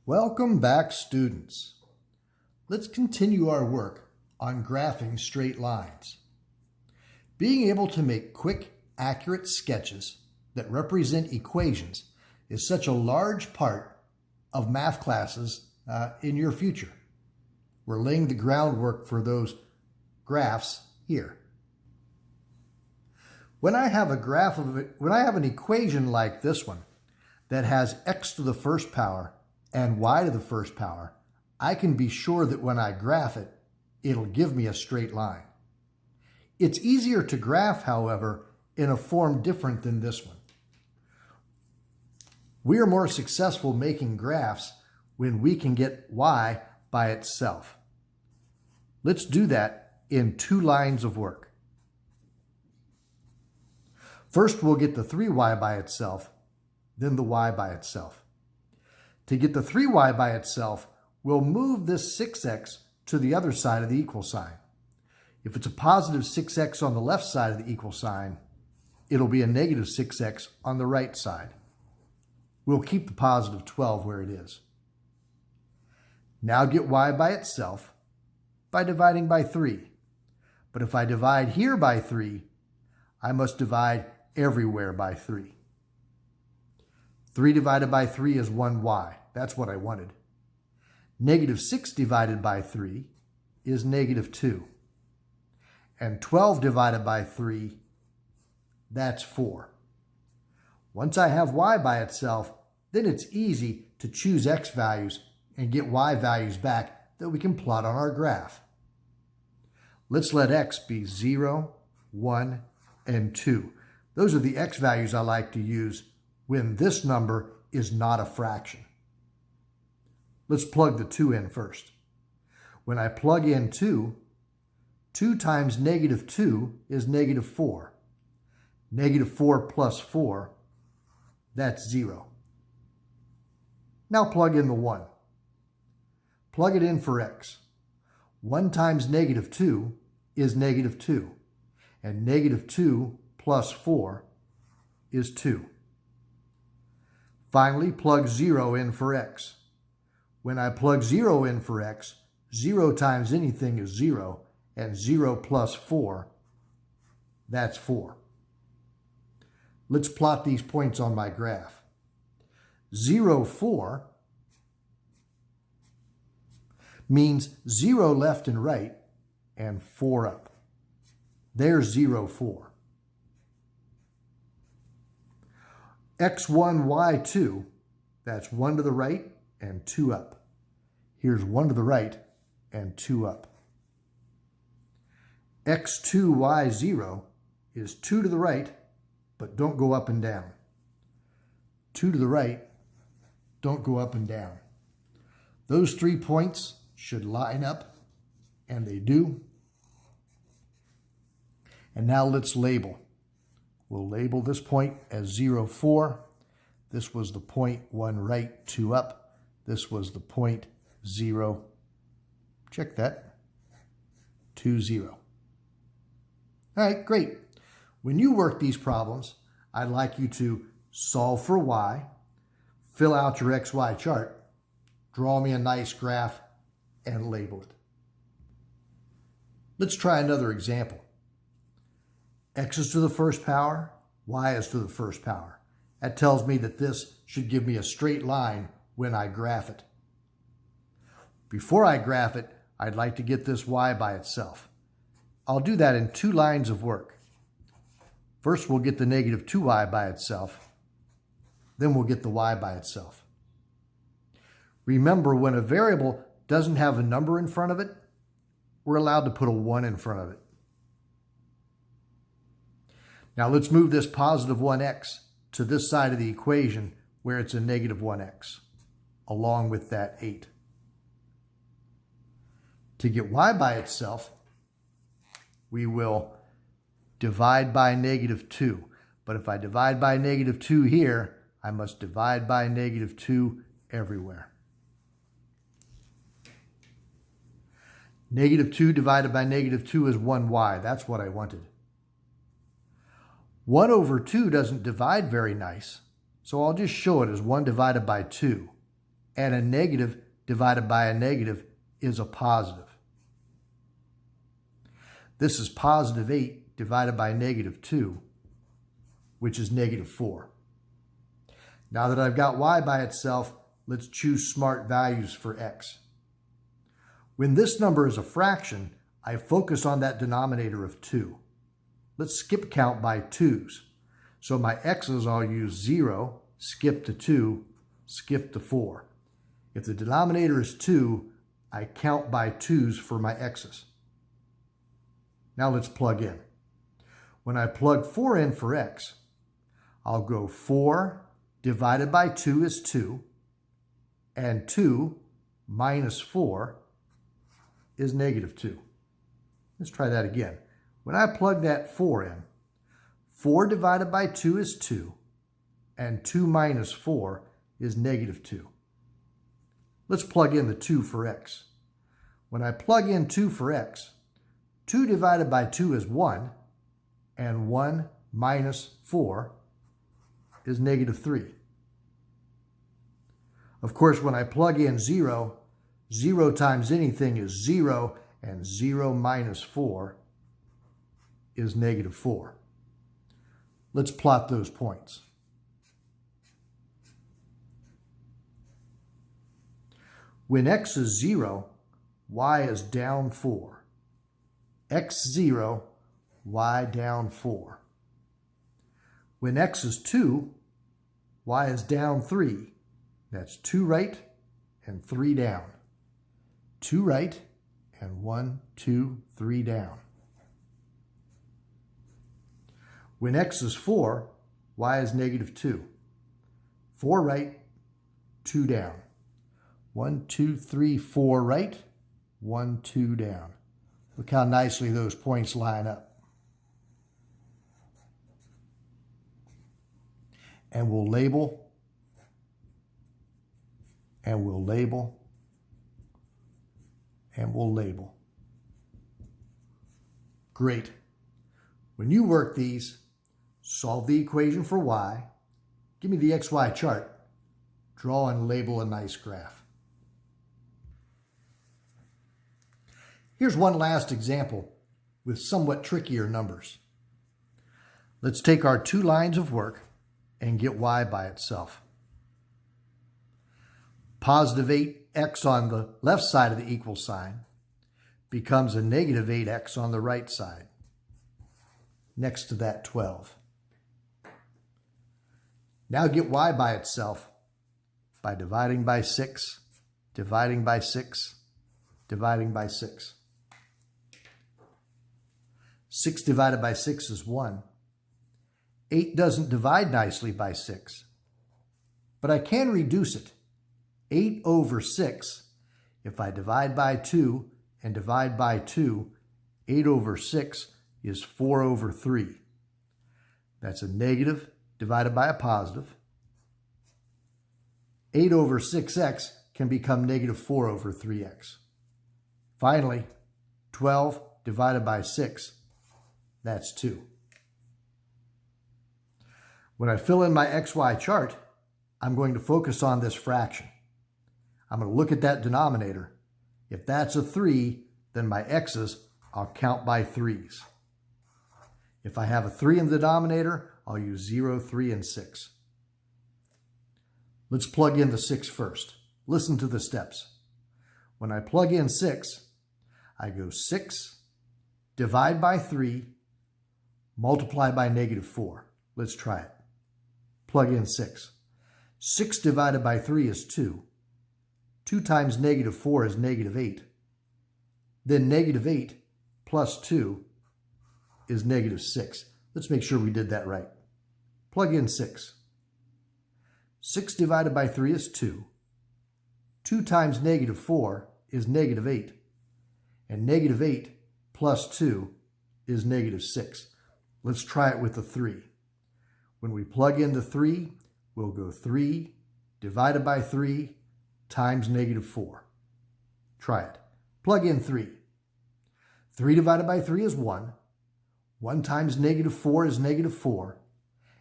Welcome back, students. Let's continue our work on graphing straight lines. Being able to make quick, accurate sketches that represent equations is such a large part of math classes in your future. We're laying the groundwork for those graphs here. When I have an equation like this one that has x to the first power and y to the first power, I can be sure that when I graph it, it'll give me a straight line. It's easier to graph, however, in a form different than this one. We are more successful making graphs when we can get y by itself. Let's do that in two lines of work. First, we'll get the 3y by itself, then the y by itself. To get the 3y by itself, we'll move this 6x to the other side of the equal sign. If it's a positive 6x on the left side of the equal sign, it'll be a negative 6x on the right side. We'll keep the positive 12 where it is. Now get y by itself by dividing by 3. But if I divide here by 3, I must divide everywhere by 3. 3 divided by 3 is 1y. That's what I wanted. Negative 6 divided by 3 is negative 2. And 12 divided by 3, that's 4. Once I have y by itself, then it's easy to choose x values and get y values back that we can plot on our graph. Let's let x be 0, 1, and 2. Those are the x values I like to use when this number is not a fraction. Let's plug the 2 in first. When I plug in 2, 2 times negative 2 is negative 4. Negative 4 plus 4, that's 0. Now plug in the 1. Plug it in for x. 1 times negative 2 is negative 2. And negative 2 plus 4 is 2. Finally, plug 0 in for x. When I plug 0 in for x, 0 times anything is 0, and 0 plus 4, that's 4. Let's plot these points on my graph. 0, 4 means 0 left and right, and 4 up. There's 0, 4. x1, y2, that's 1 to the right and 2 up. Here's 1 to the right and 2 up. x2, y0 is 2 to the right, but don't go up and down. 2 to the right, don't go up and down. Those 3 points should line up, and they do. And now let's label. We'll label this point as 0, 4. This was the point 1 right, 2 up. This was the point 0. Check that. 2, 0. All right, great. When you work these problems, I'd like you to solve for y, fill out your XY chart, draw me a nice graph, and label it. Let's try another example. X is to the first power, y is to the first power. That tells me that this should give me a straight line when I graph it. Before I graph it, I'd like to get this y by itself. I'll do that in two lines of work. First, we'll get the negative 2y by itself. Then we'll get the y by itself. Remember, when a variable doesn't have a number in front of it, we're allowed to put a 1 in front of it. Now let's move this positive 1x to this side of the equation where it's a negative 1x, along with that 8. To get y by itself, we will divide by negative 2. But if I divide by negative 2 here, I must divide by negative 2 everywhere. Negative 2 divided by negative 2 is 1y. That's what I wanted. 1 over 2 doesn't divide very nice, so I'll just show it as 1 divided by 2. and a negative divided by a negative is a positive. This is positive 8 divided by negative 2, which is negative 4. Now that I've got y by itself, let's choose smart values for x. When this number is a fraction, I focus on that denominator of 2. Let's skip count by 2's. So my x's, I'll use 0, skip to 2, skip to 4. If the denominator is 2, I count by 2's for my x's. Now let's plug in. When I plug 4 in for x, I'll go 4 divided by 2 is 2, and 2 minus 4 is negative 2. Let's try that again. When I plug that 4 in, 4 divided by 2 is 2, and 2 minus 4 is negative 2. Let's plug in the 2 for x. When I plug in 2 for x, 2 divided by 2 is 1, and 1 minus 4 is negative 3. Of course, when I plug in 0, 0 times anything is 0, and 0 minus 4 is negative 4. Let's plot those points. When x is 0, y is down 4. X 0, y down 4. When x is 2, y is down 3. That's 2 right and 3 down. 2 right and 1, 2, 3 down. When x is 4, y is negative 2. 4 right, 2 down. 1, 2, 3, 4 right, 1, 2 down. Look how nicely those points line up. And we'll label, and we'll label, and we'll label. Great. When you work these, solve the equation for y, give me the xy chart, draw and label a nice graph. Here's one last example with somewhat trickier numbers. Let's take our 2 lines of work and get y by itself. Positive 8x on the left side of the equal sign becomes a negative 8x on the right side. Next to that, 12. Now get y by itself by dividing by 6, dividing by 6, dividing by 6. 6 divided by 6 is 1. 8 doesn't divide nicely by 6, but I can reduce it. 8 over 6, if I divide by 2 and divide by 2, 8 over 6 is 4 over 3. That's a negative divided by a positive. 8 over 6x can become negative 4 over 3x. Finally, 12 divided by 6, that's 2. When I fill in my xy chart, I'm going to focus on this fraction. I'm going to look at that denominator. If that's a 3, then my x's, I'll count by 3's. If I have a 3 in the denominator, I'll use 0, 3, and 6. Let's plug in the 6 first. Listen to the steps. When I plug in 6, I go 6, divide by 3, multiply by negative 4. Let's try it. Plug in 6. 6 divided by 3 is 2. 2 times negative 4 is negative 8. Then negative 8 plus 2 is negative 6. Let's make sure we did that right. Plug in 6. 6 divided by 3 is 2. 2 times negative 4 is negative 8. And negative 8 plus 2 is negative 6. Let's try it with the 3. When we plug in the 3, we'll go 3 divided by 3 times negative 4. Try it. Plug in 3. 3 divided by 3 is 1. 1 times negative 4 is negative 4.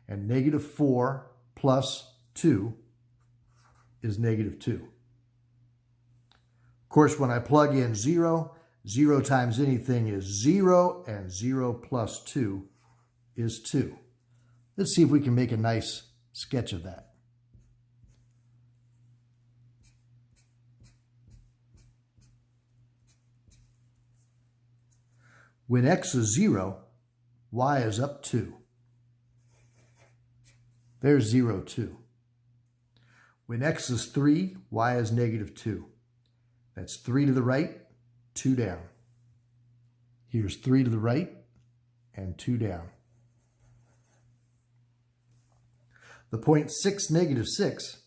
And negative 4 plus 2 is negative 2. course, when I plug in 0, 0 times anything is 0, and 0 plus 2 is 2. Let's see if we can make a nice sketch of that. When x is 0, y is up 2. There's 0, 2. When x is 3, y is negative 2. That's 3 to the right, 2 down. Here's 3 to the right and 2 down. The point 6, negative 6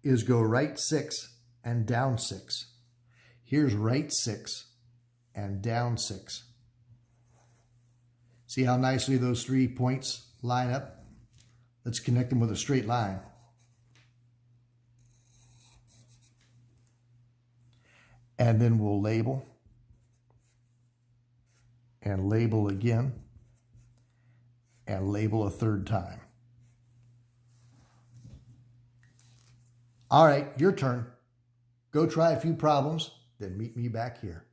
is go right 6 and down 6. Here's right 6 and down 6. See how nicely those 3 points line up? Let's connect them with a straight line. And then we'll label and label again and label a third time. All right, your turn. Go try a few problems, then meet me back here.